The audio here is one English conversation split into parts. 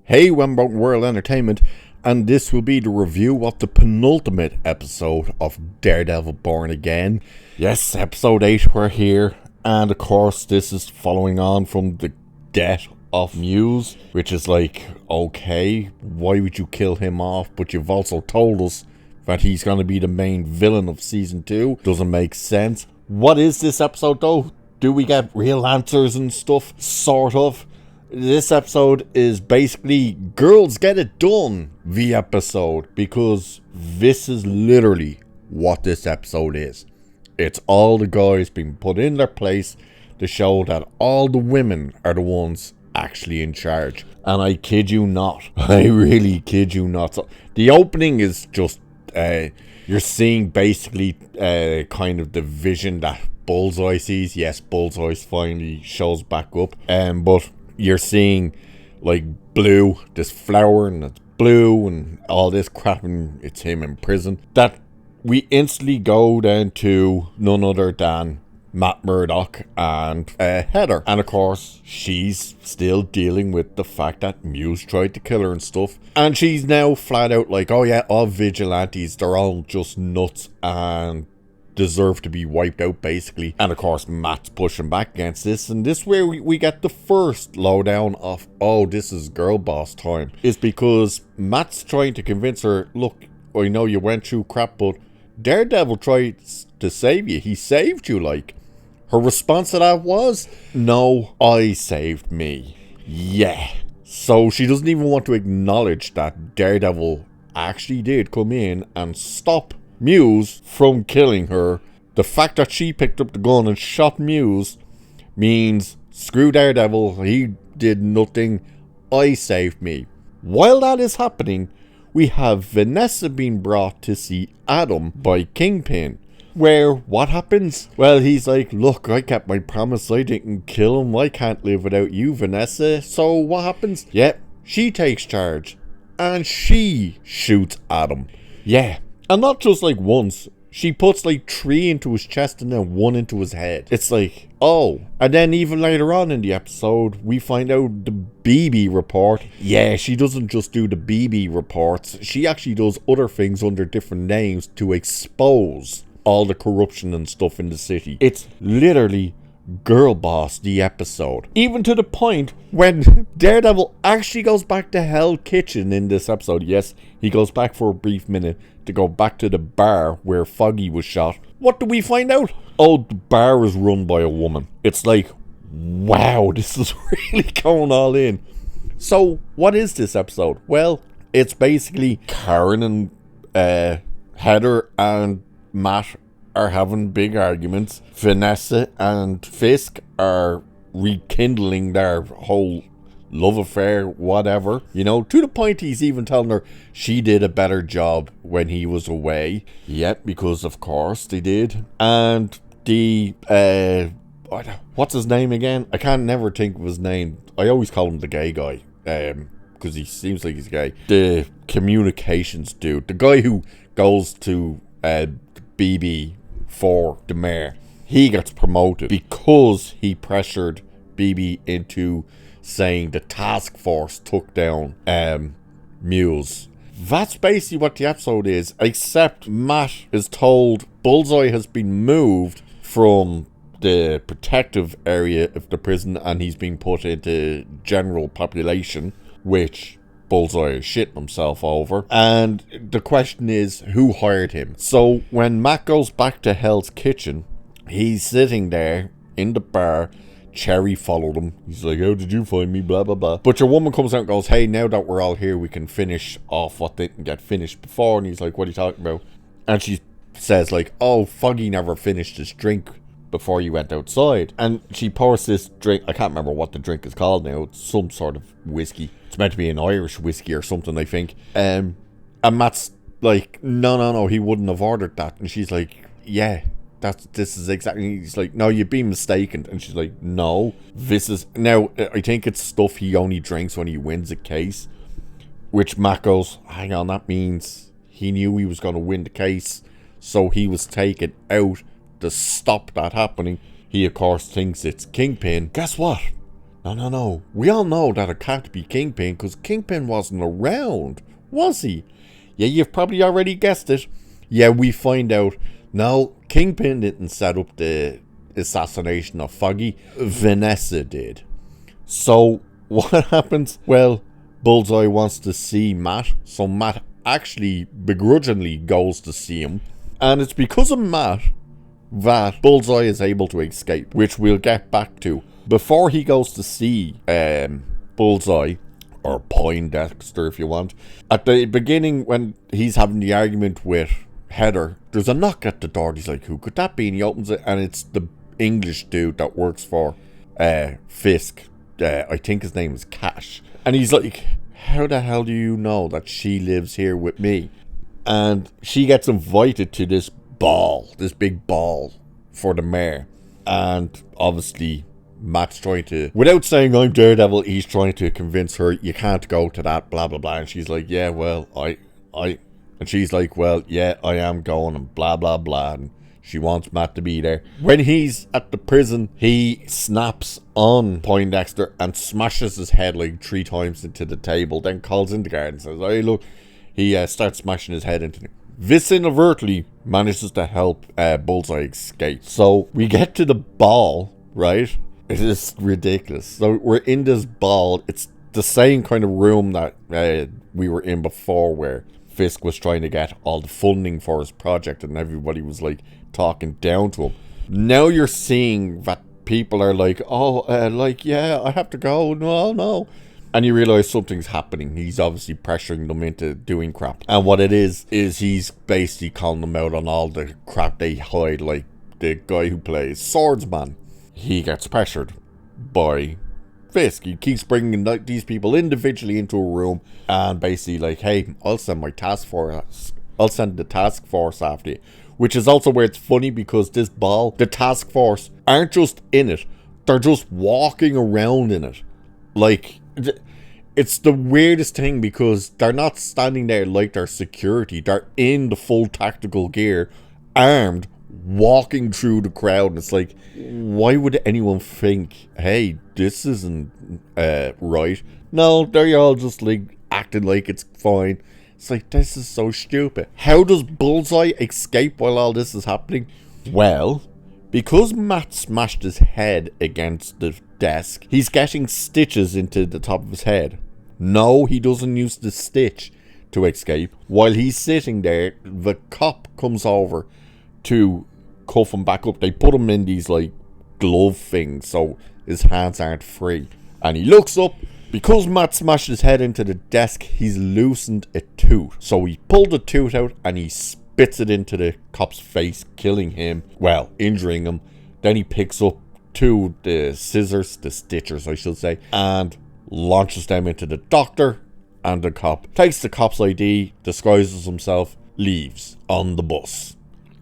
Hey, Wembout World Entertainment, and this will be the review of the penultimate episode of Daredevil Born Again. Yes, episode 8, we're here, and of course this is following on from the death of Muse, which is like, okay, why would you kill him off? But you've also told us that he's going to be the main villain of season 2. Doesn't make sense. What is this episode though? Do we get real answers and stuff? Sort of. This episode is basically Girls Get It Done, the episode, because this is literally what this episode is. It's all the guys being put in their place to show that all the women are the ones actually in charge. And I kid you not. I really kid you not. So the opening is just, you're seeing basically kind of the vision that Bullseye sees. Yes, Bullseye finally shows back up. But you're seeing like blue, this flower, and it's blue and all this crap, and it's him in prison. That we instantly go down to none other than Matt Murdock and Heather. And of course, she's still dealing with the fact that Muse tried to kill her and stuff. And she's now flat out like, oh yeah, all vigilantes, they're all just nuts and deserve to be wiped out, basically. And of course, Matt's pushing back against this, and this is where we get the first lowdown of, oh, this is girl boss time. Is because Matt's trying to convince her, look, I know you went through crap, but Daredevil tried to save you. He saved you, like. Her response to that was, no, I saved me. Yeah. So she doesn't even want to acknowledge that Daredevil actually did come in and stop Muse from killing her. The fact that she picked up the gun and shot Muse means screw Daredevil, he did nothing, I saved me. While that is happening, we have Vanessa being brought to see Adam by Kingpin, where what happens? Well, he's like, look, I kept my promise, I didn't kill him, I can't live without you, Vanessa. So what happens? Yep, she takes charge and she shoots Adam. Yeah. And not just like once, she puts like 3 into his chest and then 1 into his head. It's like, oh. And then even later on in the episode, we find out the BB report. Yeah, she doesn't just do the BB reports. She actually does other things under different names to expose all the corruption and stuff in the city. It's literally girl boss the episode, even to the point when Daredevil actually goes back to Hell Kitchen in this episode. Yes, he goes back for a brief minute to go back to the bar where Foggy was shot. What do we find out? Oh, the bar is run by a woman. It's like, wow, this is really going all in. So what is this episode? Well, it's basically Karen and Heather and Matt are having big arguments. Vanessa and Fisk are rekindling their whole love affair, whatever. You know, to the point he's even telling her she did a better job when he was away. Yet, because of course they did. And the, what's his name again? I can't never think of his name. I always call him the gay guy. Because he seems like he's gay. The communications dude. The guy who goes to BB for the mayor, he gets promoted because he pressured BB into saying the task force took down Muse. That's basically what the episode is, except Matt is told Bullseye has been moved from the protective area of the prison and he's been put into general population, which Bullseye is shitting himself over. And the question is, who hired him? So when Matt goes back to Hell's Kitchen, he's sitting there in the bar. Cherry followed him. He's like, how did you find me? Blah, blah, blah. But your woman comes out and goes, hey, now that we're all here, we can finish off what didn't get finished before. And he's like, what are you talking about? And she says like, oh, Foggy never finished his drink before you went outside. And she pours this drink. I can't remember what the drink is called now. It's some sort of whiskey. It's meant to be an Irish whiskey or something, I think. And Matt's like, no, he wouldn't have ordered that. And she's like, yeah, this is exactly. He's like, no, you've been mistaken. And she's like, no, this is. Now, I think it's stuff he only drinks when he wins a case. Which Matt goes, hang on, that means he knew he was going to win the case. So he was taken out to stop that happening. He, of course, thinks it's Kingpin. Guess what? No. We all know that it can't be Kingpin because Kingpin wasn't around, was he? Yeah, you've probably already guessed it. Yeah, we find out. No, Kingpin didn't set up the assassination of Foggy. Vanessa did. So, what happens? Well, Bullseye wants to see Matt. So Matt actually begrudgingly goes to see him. And it's because of Matt that Bullseye is able to escape, which we'll get back to. Before he goes to see Bullseye, or Poindexter if you want, at the beginning when he's having the argument with Heather, there's a knock at the door. He's like, who could that be? And he opens it, and it's the English dude that works for Fisk. I think his name is Cash. And he's like, how the hell do you know that she lives here with me? And she gets invited to this ball, this big ball for the mayor. And obviously Matt's trying to, without saying I'm Daredevil, he's trying to convince her you can't go to that, blah blah blah. And she's like, yeah, well, and she's like, well, yeah, I am going, and blah blah blah. And she wants Matt to be there. When he's at the prison, he snaps on Poindexter and smashes his head like 3 times into the table, then calls in the guard and says, hey look, he starts smashing his head into it. This inadvertently manages to help Bullseye escape. So we get to the ball, right? It is ridiculous. So we're in this ball. It's the same kind of room that we were in before, where Fisk was trying to get all the funding for his project and everybody was like talking down to him. Now you're seeing that people are like, yeah, I have to go. No. And you realize something's happening. He's obviously pressuring them into doing crap. And what it is he's basically calling them out on all the crap they hide, like the guy who plays Swordsman. He gets pressured by Fisk. He keeps bringing these people individually into a room and basically like, hey, I'll send the task force after you. Which is also where it's funny, because this ball, the task force aren't just in it, they're just walking around in it. Like, it's the weirdest thing, because they're not standing there like they're security. They're in the full tactical gear, armed, walking through the crowd. And it's like, why would anyone think, hey, this isn't right? No, they're all just like acting like it's fine. It's like, this is so stupid. How does Bullseye escape while all this is happening? Well, because Matt smashed his head against the desk, he's getting stitches into the top of his head. No, he doesn't use the stitch to escape. While he's sitting there, the cop comes over to cuff him back up. They put him in these like glove things so his hands aren't free. And he looks up. Because Matt smashed his head into the desk, he's loosened a tooth. So he pulled the tooth out and he spits it into the cop's face, killing him. Well, injuring him. Then he picks up the stitchers I should say, and launches them into the doctor and the cop. Takes the cop's ID, disguises himself, leaves on the bus.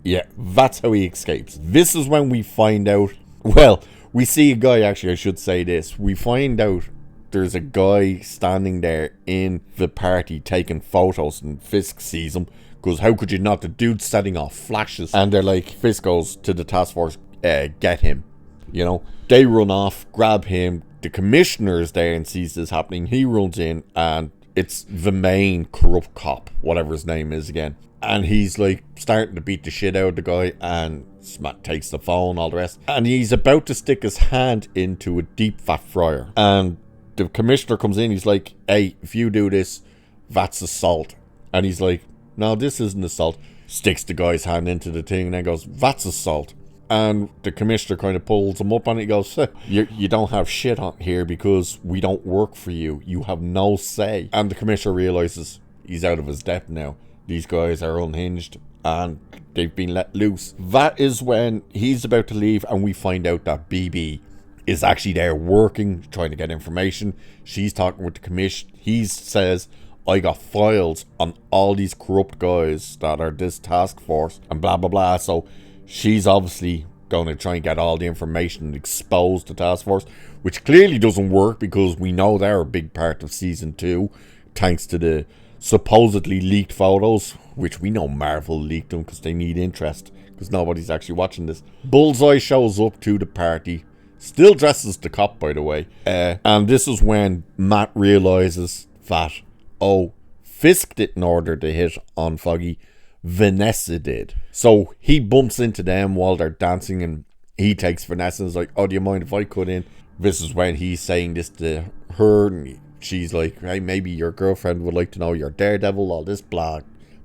Yeah, that's how he escapes. This is when we find out, well, we see a guy, actually I should say this. We find out there's a guy standing there in the party taking photos, and Fisk sees him, goes, how could you not? The dude's setting off flashes, and they're like, Fisk goes to the task force, get him, you know. They run off, grab him. The commissioner is there and sees this happening. He runs in, and it's the main corrupt cop, whatever his name is again, and he's like starting to beat the shit out of the guy, and Matt takes the phone, all the rest, and he's about to stick his hand into a deep fat fryer, and the commissioner comes in. He's like, hey, if you do this, that's assault. And he's like, no, this isn't assault. Sticks the guy's hand into the thing and then goes, that's assault. And the commissioner kind of pulls him up on it. He goes, you don't have shit on here because we don't work for you. You have no say. And the commissioner realizes he's out of his depth now. These guys are unhinged and they've been let loose. That is when he's about to leave, and we find out that BB is actually there working, trying to get information. She's talking with the commission. He says, I got files on all these corrupt guys that are this task force and blah blah blah. So she's obviously going to try and get all the information and expose the task force, which clearly doesn't work because we know they're a big part of season 2 thanks to the supposedly leaked photos, which we know Marvel leaked them because they need interest, because nobody's actually watching this. Bullseye shows up to the party, Still dresses as the cop, by the way. And this is when Matt realizes that, oh, Fisk didn't order the hit on Foggy. Vanessa did. So he bumps into them while they're dancing, and he takes Vanessa and is like, oh, do you mind if I cut in? This is when he's saying this to her, and she's like, hey, maybe your girlfriend would like to know you're Daredevil, all this blah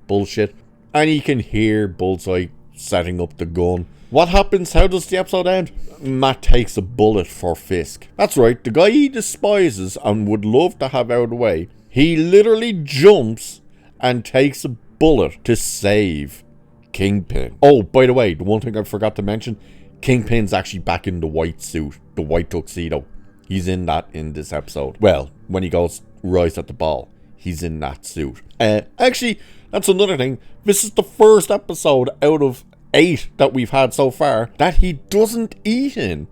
bullshit. And you can hear Bullseye setting up the gun. What happens? How does the episode end? Matt takes a bullet for Fisk. That's right, the guy he despises and would love to have out of the way. He literally jumps and takes a bullet to save Kingpin. Oh, by the way, the one thing I forgot to mention, Kingpin's actually back in the white suit, the white tuxedo. He's in that in this episode. Well, when he goes rise at the ball, he's in that suit. Actually, that's another thing. This is the first episode out of 8 that we've had so far that he doesn't eat in.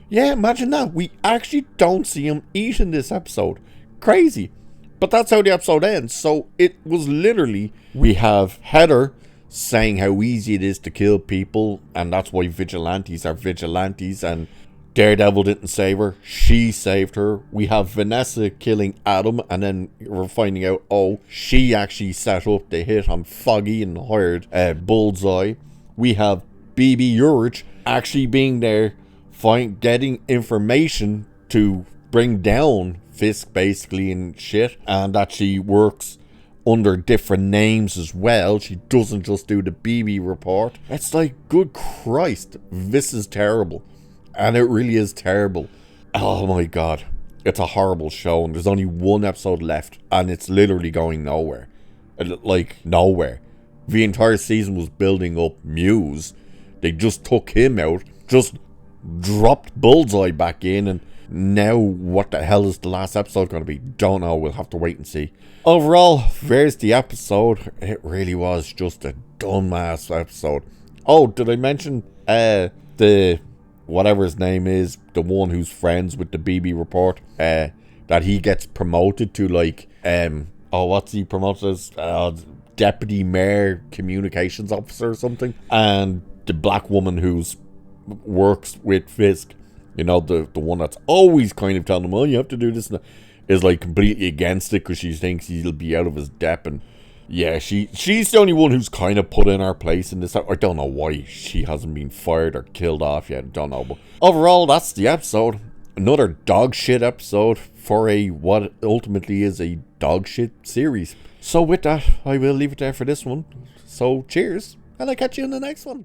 Yeah, imagine that. We actually don't see him eat in this episode. Crazy. But that's how the episode ends. So it was literally, we have Heather saying how easy it is to kill people, and that's why vigilantes are vigilantes, and Daredevil didn't save her, she saved her. We have Vanessa killing Adam, and then we're finding out, oh, she actually set up the hit on Foggy and hired Bullseye. We have BB Urich actually being there, getting information to bring down Fisk basically and shit, and that she works under different names as well. She doesn't just do the BB report. It's like, good Christ, this is terrible. And it really is terrible. Oh my god. It's a horrible show, and there's only one episode left, and it's literally going nowhere. Like, nowhere. The entire season was building up Muse. They just took him out, just dropped Bullseye back in, and now what the hell is the last episode going to be? Don't know, we'll have to wait and see. Overall, there's the episode. It really was just a dumbass episode. Oh, did I mention the whatever his name is, the one who's friends with the BB report, that he gets promoted to, like, what's he promoted as? Deputy Mayor Communications Officer or something. And the black woman who's works with Fisk, you know, the one that's always kind of telling him, oh, you have to do this, is like completely against it because she thinks he'll be out of his depth. And yeah, she's the only one who's kind of put in our place in this. I don't know why she hasn't been fired or killed off yet. I don't know. But overall, that's the episode. Another dog shit episode for what ultimately is a dog shit series. So with that, I will leave it there for this one. So cheers, and I'll catch you in the next one.